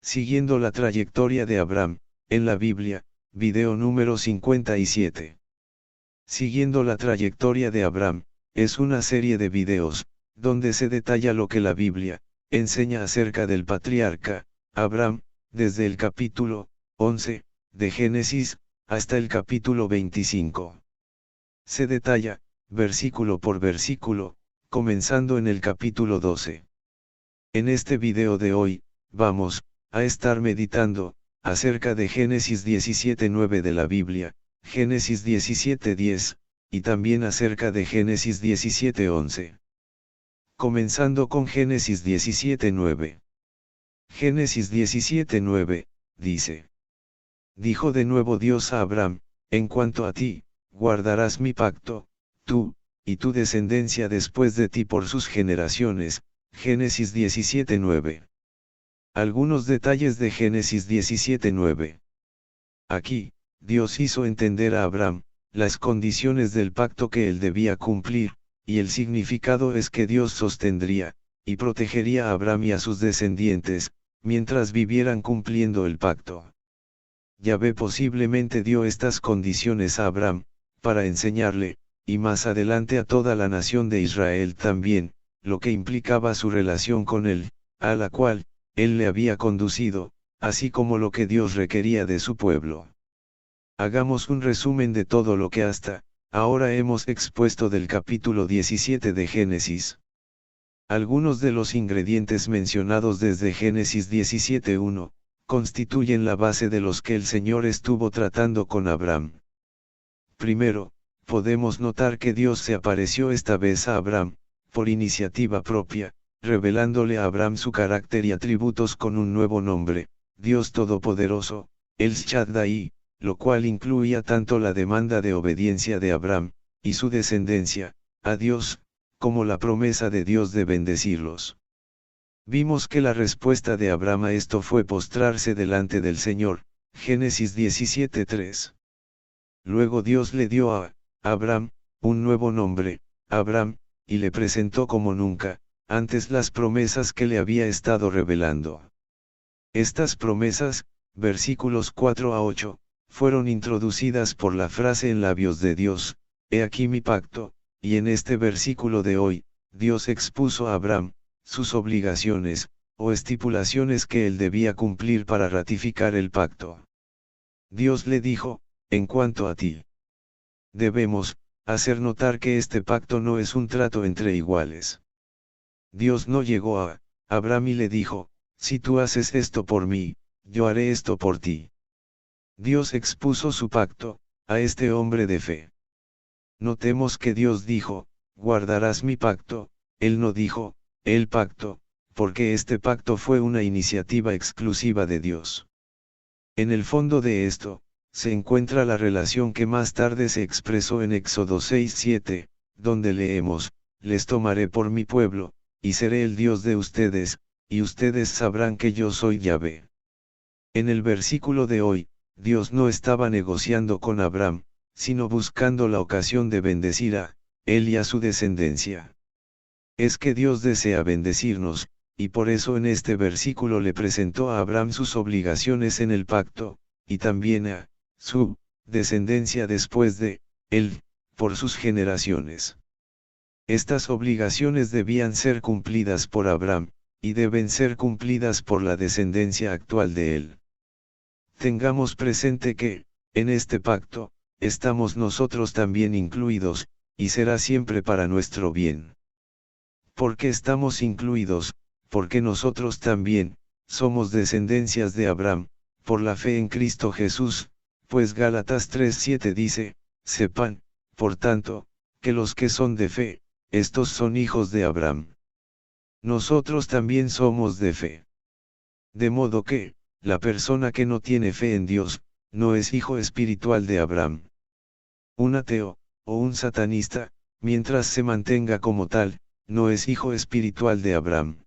Siguiendo la trayectoria de Abraham, en la Biblia, video número 57. Siguiendo la trayectoria de Abraham, es una serie de videos, donde se detalla lo que la Biblia enseña acerca del patriarca Abraham, desde el capítulo 11 de Génesis, hasta el capítulo 25. Se detalla, versículo por versículo, comenzando en el capítulo 12. En este video de hoy, vamos a estar meditando acerca de Génesis 17:9 de la Biblia, Génesis 17:10, y también acerca de Génesis 17:11. Comenzando con Génesis 17:9. Génesis 17:9, dice: Dijo de nuevo Dios a Abraham, en cuanto a ti, guardarás mi pacto, tú, y tu descendencia después de ti por sus generaciones. Génesis 17:9. Algunos detalles de Génesis 17:9. Aquí, Dios hizo entender a Abraham las condiciones del pacto que él debía cumplir, y el significado es que Dios sostendría y protegería a Abraham y a sus descendientes, mientras vivieran cumpliendo el pacto. Yahvé posiblemente dio estas condiciones a Abraham, para enseñarle, y más adelante a toda la nación de Israel también, lo que implicaba su relación con él, a la cual él le había conducido, así como lo que Dios requería de su pueblo. Hagamos un resumen de todo lo que hasta ahora hemos expuesto del capítulo 17 de Génesis. Algunos de los ingredientes mencionados desde Génesis 17:1, constituyen la base de los que el Señor estuvo tratando con Abraham. Primero, podemos notar que Dios se apareció esta vez a Abraham, por iniciativa propia, revelándole a Abraham su carácter y atributos con un nuevo nombre, Dios Todopoderoso, El Shaddai, lo cual incluía tanto la demanda de obediencia de Abraham, y su descendencia, a Dios, como la promesa de Dios de bendecirlos. Vimos que la respuesta de Abraham a esto fue postrarse delante del Señor, Génesis 17:3. Luego Dios le dio a Abraham un nuevo nombre, Abraham, y le presentó como nunca antes las promesas que le había estado revelando. Estas promesas, versículos 4 a 8, fueron introducidas por la frase en labios de Dios, he aquí mi pacto, y en este versículo de hoy, Dios expuso a Abraham sus obligaciones, o estipulaciones que él debía cumplir para ratificar el pacto. Dios le dijo, en cuanto a ti, debemos hacer notar que este pacto no es un trato entre iguales. Dios no llegó a Abraham y le dijo, si tú haces esto por mí, yo haré esto por ti. Dios expuso su pacto a este hombre de fe. Notemos que Dios dijo, guardarás mi pacto, él no dijo, el pacto, porque este pacto fue una iniciativa exclusiva de Dios. En el fondo de esto, se encuentra la relación que más tarde se expresó en Éxodo 6:7, donde leemos, les tomaré por mi pueblo, y seré el Dios de ustedes, y ustedes sabrán que yo soy Yahvé. En el versículo de hoy, Dios no estaba negociando con Abraham, sino buscando la ocasión de bendecir a él y a su descendencia. Es que Dios desea bendecirnos, y por eso en este versículo le presentó a Abraham sus obligaciones en el pacto, y también a su descendencia después de él, por sus generaciones. Estas obligaciones debían ser cumplidas por Abraham, y deben ser cumplidas por la descendencia actual de él. Tengamos presente que, en este pacto, estamos nosotros también incluidos, y será siempre para nuestro bien. ¿Por qué estamos incluidos? Porque nosotros también somos descendencias de Abraham, por la fe en Cristo Jesús, pues Gálatas 3:7 dice, sepan, por tanto, que los que son de fe, estos son hijos de Abraham. Nosotros también somos de fe. De modo que, la persona que no tiene fe en Dios, no es hijo espiritual de Abraham. Un ateo, o un satanista, mientras se mantenga como tal, no es hijo espiritual de Abraham.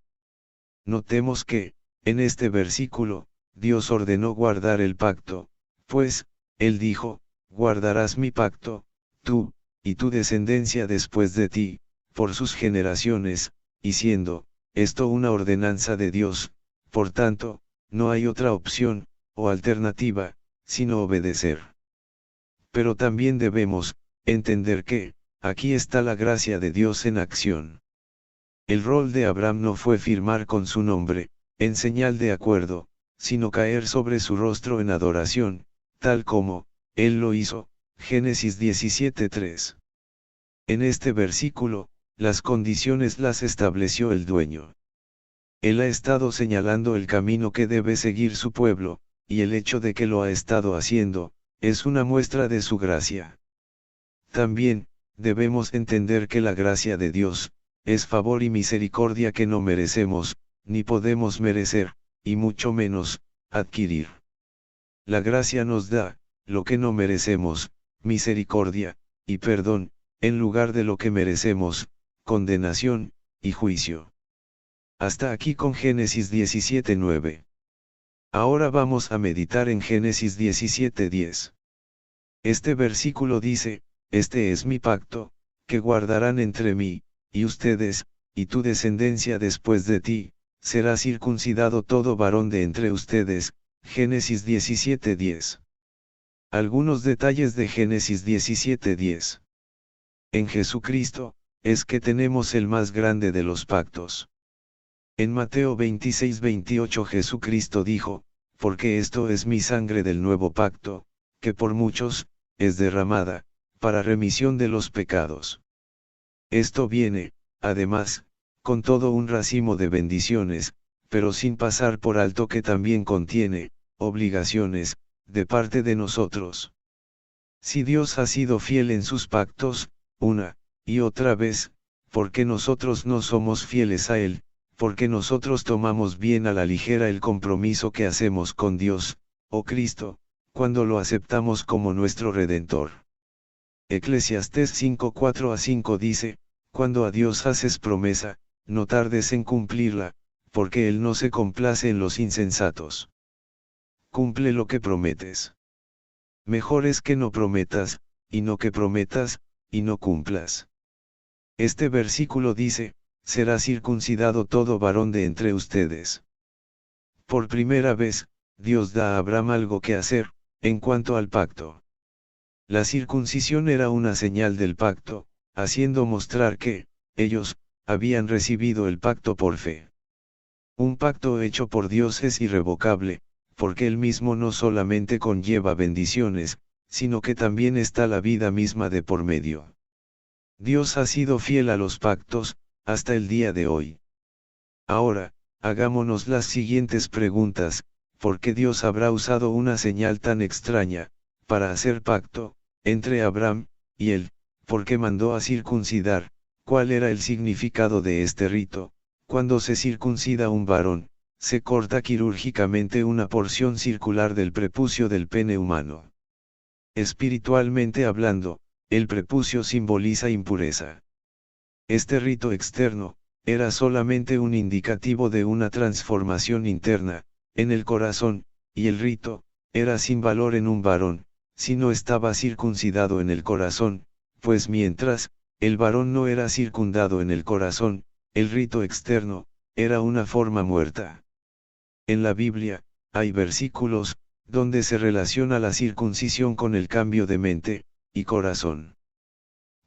Notemos que, en este versículo, Dios ordenó guardar el pacto, pues, él dijo, guardarás mi pacto, tú, y tu descendencia después de ti, por sus generaciones, y siendo esto una ordenanza de Dios, por tanto, no hay otra opción, o alternativa, sino obedecer. Pero también debemos, entender que, aquí está la gracia de Dios en acción. El rol de Abraham no fue firmar con su nombre, en señal de acuerdo, sino caer sobre su rostro en adoración, tal como, él lo hizo, Génesis 17:3. En este versículo, las condiciones las estableció el dueño. Él ha estado señalando el camino que debe seguir su pueblo, y el hecho de que lo ha estado haciendo, es una muestra de su gracia. También, debemos entender que la gracia de Dios, es favor y misericordia que no merecemos, ni podemos merecer, y mucho menos, adquirir. La gracia nos da, lo que no merecemos, misericordia, y perdón, en lugar de lo que merecemos, condenación, y juicio. Hasta aquí con Génesis 17:9. Ahora vamos a meditar en Génesis 17:10. Este versículo dice, este es mi pacto, que guardarán entre mí, y ustedes, y tu descendencia después de ti, será circuncidado todo varón de entre ustedes. Génesis 17:10. Algunos detalles de Génesis 17:10. En Jesucristo, es que tenemos el más grande de los pactos. En Mateo 26:28 Jesucristo dijo, porque esto es mi sangre del nuevo pacto, que por muchos, es derramada, para remisión de los pecados. Esto viene, además, con todo un racimo de bendiciones, pero sin pasar por alto que también contiene, obligaciones, de parte de nosotros. Si Dios ha sido fiel en sus pactos, una y otra vez, ¿por qué nosotros no somos fieles a Él? Porque nosotros tomamos bien a la ligera el compromiso que hacemos con Dios, o Cristo, cuando lo aceptamos como nuestro Redentor. Eclesiastés 5:4-5 dice, cuando a Dios haces promesa, no tardes en cumplirla, porque Él no se complace en los insensatos. Cumple lo que prometes. Mejor es que no prometas, y no que prometas, y no cumplas. Este versículo dice, será circuncidado todo varón de entre ustedes. Por primera vez, Dios da a Abraham algo que hacer, en cuanto al pacto. La circuncisión era una señal del pacto, haciendo mostrar que, ellos, habían recibido el pacto por fe. Un pacto hecho por Dios es irrevocable, porque Él mismo no solamente conlleva bendiciones, sino que también está la vida misma de por medio. Dios ha sido fiel a los pactos, hasta el día de hoy. Ahora, hagámonos las siguientes preguntas, ¿por qué Dios habrá usado una señal tan extraña, para hacer pacto, entre Abraham, y él? ¿Por qué mandó a circuncidar? ¿Cuál era el significado de este rito? Cuando se circuncida un varón, se corta quirúrgicamente una porción circular del prepucio del pene humano. Espiritualmente hablando, el prepucio simboliza impureza. Este rito externo, era solamente un indicativo de una transformación interna, en el corazón, y el rito, era sin valor en un varón, si no estaba circuncidado en el corazón, pues mientras, el varón no era circundado en el corazón, el rito externo, era una forma muerta. En la Biblia, hay versículos, donde se relaciona la circuncisión con el cambio de mente, y corazón.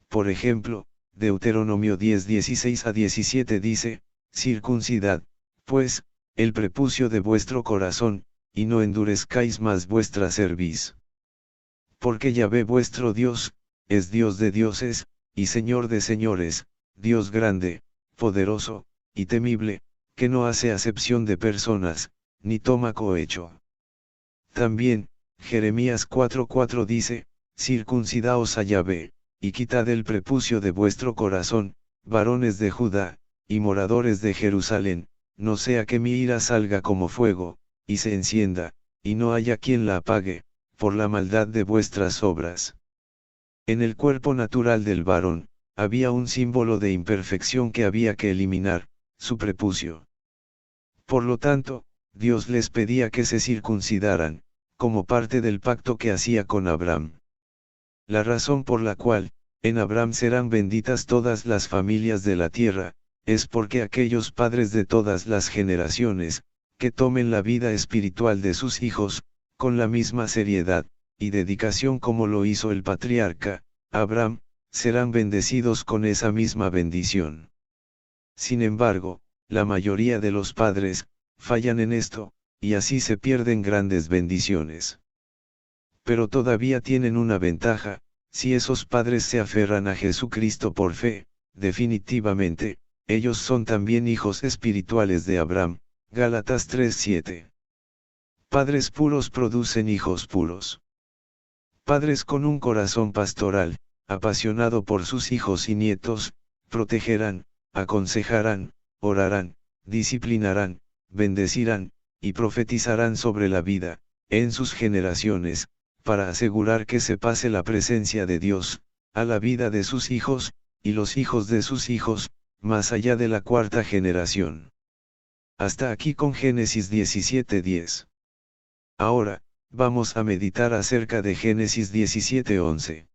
Por ejemplo, Deuteronomio 10:16-17 dice, circuncidad, pues, el prepucio de vuestro corazón, y no endurezcáis más vuestra cerviz. Porque Yahvé vuestro Dios, es Dios de dioses, y Señor de señores, Dios grande, poderoso, y temible, que no hace acepción de personas, ni toma cohecho. También, Jeremías 4:4 dice, circuncidaos a Yahvé, y quitad el prepucio de vuestro corazón, varones de Judá, y moradores de Jerusalén, no sea que mi ira salga como fuego, y se encienda, y no haya quien la apague, por la maldad de vuestras obras. En el cuerpo natural del varón, había un símbolo de imperfección que había que eliminar, su prepucio. Por lo tanto, Dios les pedía que se circuncidaran, como parte del pacto que hacía con Abraham. La razón por la cual, en Abraham serán benditas todas las familias de la tierra, es porque aquellos padres de todas las generaciones, que tomen la vida espiritual de sus hijos, con la misma seriedad y dedicación como lo hizo el patriarca Abraham, serán bendecidos con esa misma bendición. Sin embargo, la mayoría de los padres fallan en esto, y así se pierden grandes bendiciones. Pero todavía tienen una ventaja: si esos padres se aferran a Jesucristo por fe, definitivamente, ellos son también hijos espirituales de Abraham. Gálatas 3:7. Padres puros producen hijos puros. Padres con un corazón pastoral, apasionado por sus hijos y nietos, protegerán, aconsejarán, orarán, disciplinarán, bendecirán, y profetizarán sobre la vida, en sus generaciones, para asegurar que se pase la presencia de Dios a la vida de sus hijos, y los hijos de sus hijos, más allá de la cuarta generación. Hasta aquí con Génesis 17:10. Ahora, vamos a meditar acerca de Génesis 17:11.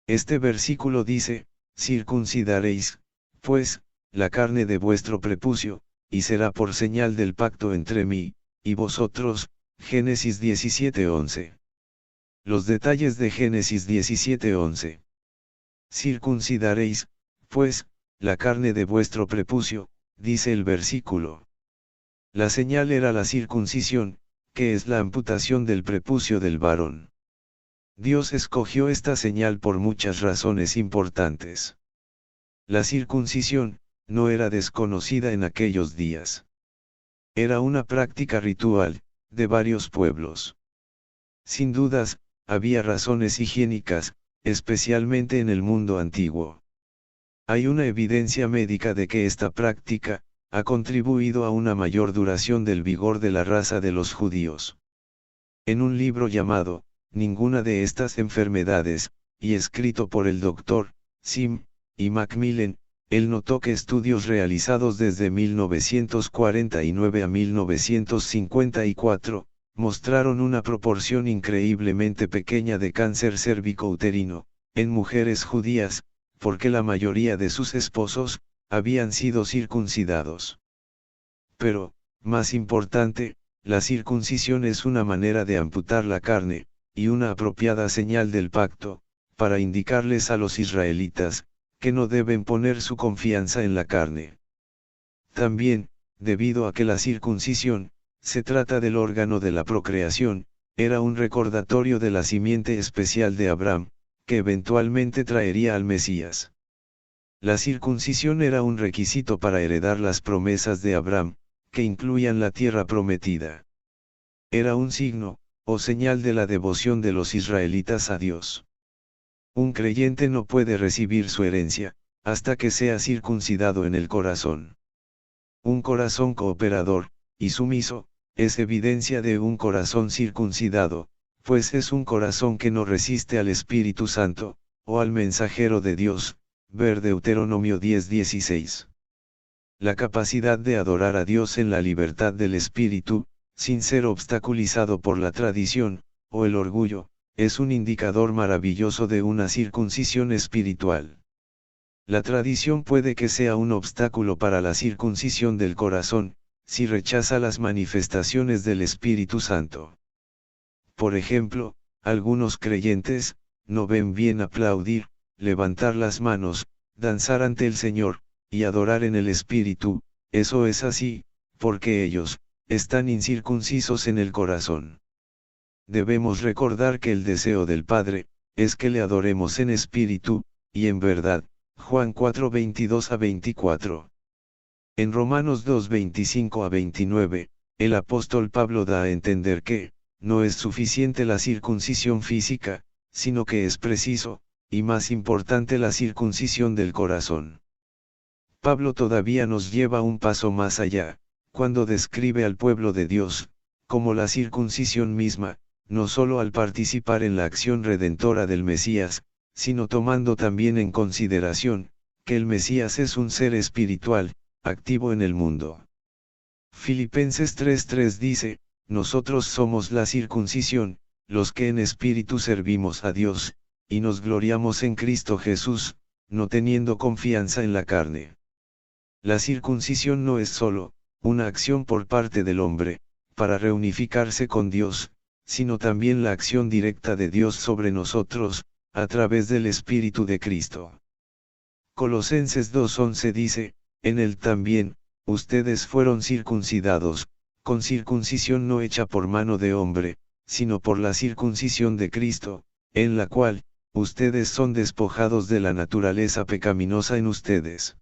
Este versículo dice: circuncidaréis, pues, la carne de vuestro prepucio, y será por señal del pacto entre mí y vosotros. Génesis 17:11. Los detalles de Génesis 17:11. Circuncidaréis, pues, la carne de vuestro prepucio, dice el versículo. La señal era la circuncisión, que es la amputación del prepucio del varón. Dios escogió esta señal por muchas razones importantes. La circuncisión no era desconocida en aquellos días. Era una práctica ritual de varios pueblos. Sin dudas, había razones higiénicas, especialmente en el mundo antiguo. Hay una evidencia médica de que esta práctica ha contribuido a una mayor duración del vigor de la raza de los judíos. En un libro llamado Ninguna de estas enfermedades, y escrito por el Dr. Sim y Macmillan, él notó que estudios realizados desde 1949 a 1954, mostraron una proporción increíblemente pequeña de cáncer cérvico-uterino en mujeres judías, porque la mayoría de sus esposos habían sido circuncidados. Pero, más importante, la circuncisión es una manera de amputar la carne, y una apropiada señal del pacto, para indicarles a los israelitas, que no deben poner su confianza en la carne. También, debido a que la circuncisión se trata del órgano de la procreación, era un recordatorio de la simiente especial de Abraham, que eventualmente traería al Mesías. La circuncisión era un requisito para heredar las promesas de Abraham, que incluían la tierra prometida. Era un signo, o señal de la devoción de los israelitas a Dios. Un creyente no puede recibir su herencia, hasta que sea circuncidado en el corazón. Un corazón cooperador y sumiso es evidencia de un corazón circuncidado, pues es un corazón que no resiste al Espíritu Santo, o al mensajero de Dios. Ver Deuteronomio 10:16. La capacidad de adorar a Dios en la libertad del Espíritu, sin ser obstaculizado por la tradición, o el orgullo, es un indicador maravilloso de una circuncisión espiritual. La tradición puede que sea un obstáculo para la circuncisión del corazón, si rechaza las manifestaciones del Espíritu Santo. Por ejemplo, algunos creyentes no ven bien aplaudir, levantar las manos, danzar ante el Señor, y adorar en el Espíritu. Eso es así, porque ellos están incircuncisos en el corazón. Debemos recordar que el deseo del Padre es que le adoremos en espíritu y en verdad. Juan 4:22-24. En Romanos 2:25-29, el apóstol Pablo da a entender que no es suficiente la circuncisión física, sino que es preciso, y más importante, la circuncisión del corazón. Pablo todavía nos lleva un paso más allá, cuando describe al pueblo de Dios como la circuncisión misma, no solo al participar en la acción redentora del Mesías, sino tomando también en consideración que el Mesías es un ser espiritual, activo en el mundo. Filipenses 3:3 dice: nosotros somos la circuncisión, los que en espíritu servimos a Dios, y nos gloriamos en Cristo Jesús, no teniendo confianza en la carne. La circuncisión no es solo una acción por parte del hombre, para reunificarse con Dios, sino también la acción directa de Dios sobre nosotros, a través del Espíritu de Cristo. Colosenses 2:11 dice, en él también, ustedes fueron circuncidados, con circuncisión no hecha por mano de hombre, sino por la circuncisión de Cristo, en la cual, ustedes son despojados de la naturaleza pecaminosa en ustedes.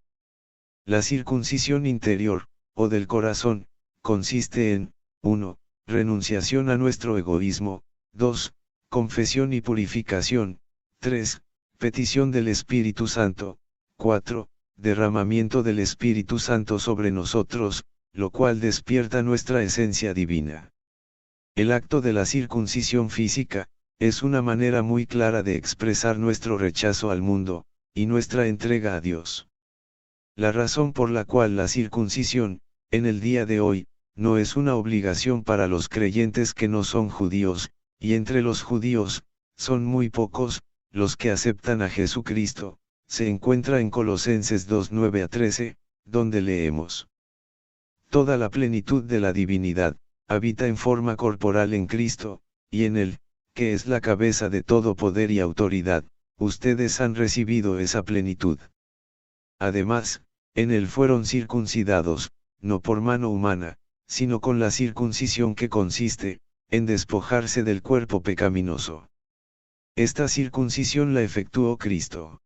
La circuncisión interior, o del corazón, consiste en, 1. Renunciación a nuestro egoísmo, 2. Confesión y purificación, 3. Petición del Espíritu Santo, 4. Derramamiento del Espíritu Santo sobre nosotros, lo cual despierta nuestra esencia divina. El acto de la circuncisión física, es una manera muy clara de expresar nuestro rechazo al mundo, y nuestra entrega a Dios. La razón por la cual la circuncisión, en el día de hoy, no es una obligación para los creyentes que no son judíos, y entre los judíos, son muy pocos, los que aceptan a Jesucristo, se encuentra en Colosenses 2:9-13, donde leemos: toda la plenitud de la divinidad, habita en forma corporal en Cristo, y en él, que es la cabeza de todo poder y autoridad, ustedes han recibido esa plenitud. Además, en él fueron circuncidados, no por mano humana, sino con la circuncisión que consiste, en despojarse del cuerpo pecaminoso. Esta circuncisión la efectuó Cristo.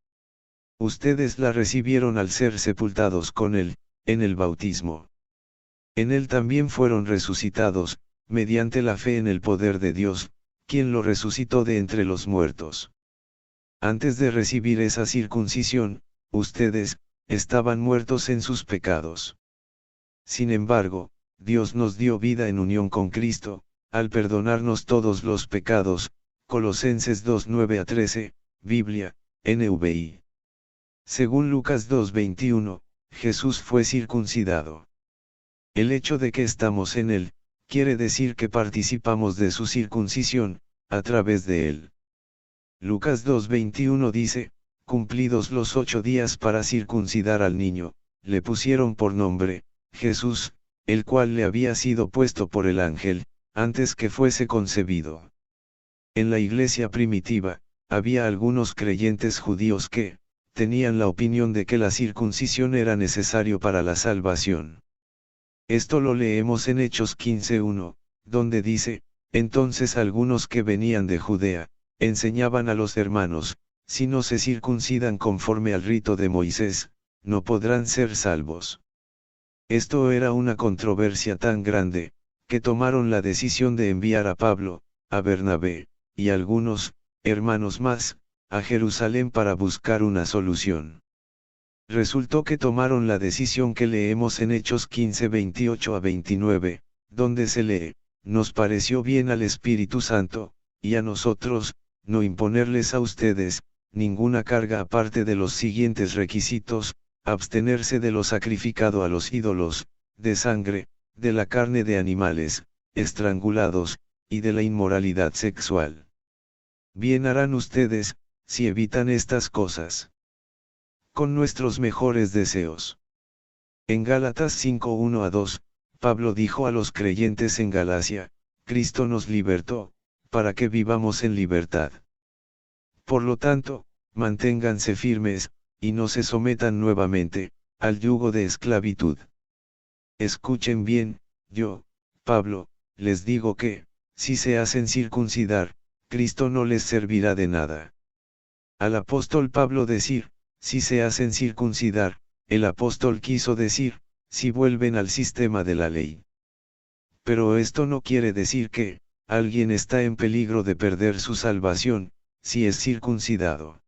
Ustedes la recibieron al ser sepultados con él, en el bautismo. En él también fueron resucitados, mediante la fe en el poder de Dios, quien lo resucitó de entre los muertos. Antes de recibir esa circuncisión, ustedes, estaban muertos en sus pecados. Sin embargo, Dios nos dio vida en unión con Cristo, al perdonarnos todos los pecados, Colosenses 2:9-13, Biblia, NVI. Según Lucas 2:21, Jesús fue circuncidado. El hecho de que estamos en él, quiere decir que participamos de su circuncisión, a través de él. Lucas 2:21 dice, cumplidos los 8 días para circuncidar al niño, le pusieron por nombre, Jesús, el cual le había sido puesto por el ángel, antes que fuese concebido. En la iglesia primitiva, había algunos creyentes judíos que, tenían la opinión de que la circuncisión era necesario para la salvación. Esto lo leemos en Hechos 15:1, donde dice, entonces algunos que venían de Judea, enseñaban a los hermanos, si no se circuncidan conforme al rito de Moisés, no podrán ser salvos. Esto era una controversia tan grande, que tomaron la decisión de enviar a Pablo, a Bernabé, y algunos, hermanos más, a Jerusalén para buscar una solución. Resultó que tomaron la decisión que leemos en Hechos 15:28-29, donde se lee, nos pareció bien al Espíritu Santo, y a nosotros, no imponerles a ustedes, ninguna carga aparte de los siguientes requisitos, abstenerse de lo sacrificado a los ídolos, de sangre, de la carne de animales, estrangulados, y de la inmoralidad sexual. Bien harán ustedes, si evitan estas cosas. Con nuestros mejores deseos. En Gálatas 5:1-2, Pablo dijo a los creyentes en Galacia, Cristo nos libertó, para que vivamos en libertad. Por lo tanto, manténganse firmes, y no se sometan nuevamente, al yugo de esclavitud. Escuchen bien, yo, Pablo, les digo que, si se hacen circuncidar, Cristo no les servirá de nada. Al apóstol Pablo decir, si se hacen circuncidar, el apóstol quiso decir, si vuelven al sistema de la ley. Pero esto no quiere decir que, alguien está en peligro de perder su salvación, si es circuncidado.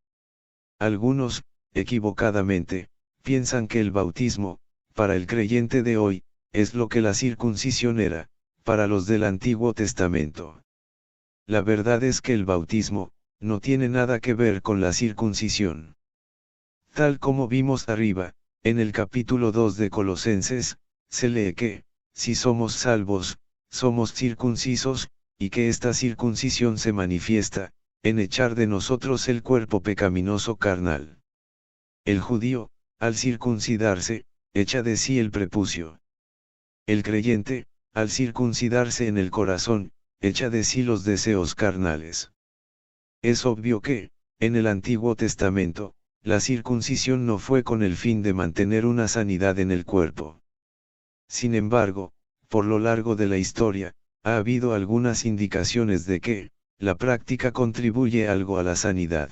Algunos, equivocadamente, piensan que el bautismo, para el creyente de hoy, es lo que la circuncisión era, para los del Antiguo Testamento. La verdad es que el bautismo, no tiene nada que ver con la circuncisión. Tal como vimos arriba, en el capítulo 2 de Colosenses, se lee que, si somos salvos, somos circuncisos, y que esta circuncisión se manifiesta, en echar de nosotros el cuerpo pecaminoso carnal. El judío, al circuncidarse, echa de sí el prepucio. El creyente, al circuncidarse en el corazón, echa de sí los deseos carnales. Es obvio que, en el Antiguo Testamento, la circuncisión no fue con el fin de mantener una sanidad en el cuerpo. Sin embargo, por lo largo de la historia, ha habido algunas indicaciones de que, la práctica contribuye algo a la sanidad.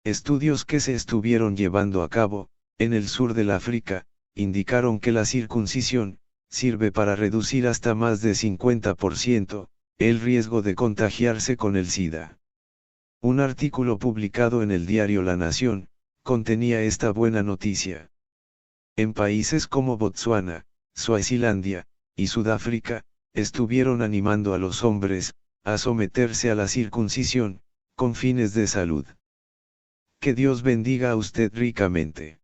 Estudios que se estuvieron llevando a cabo, en el sur del África, indicaron que la circuncisión, sirve para reducir hasta más de 50%, el riesgo de contagiarse con el SIDA. Un artículo publicado en el diario La Nación, contenía esta buena noticia. En países como Botsuana, Suazilandia, y Sudáfrica, estuvieron animando a los hombres, a someterse a la circuncisión, con fines de salud. Que Dios bendiga a usted ricamente.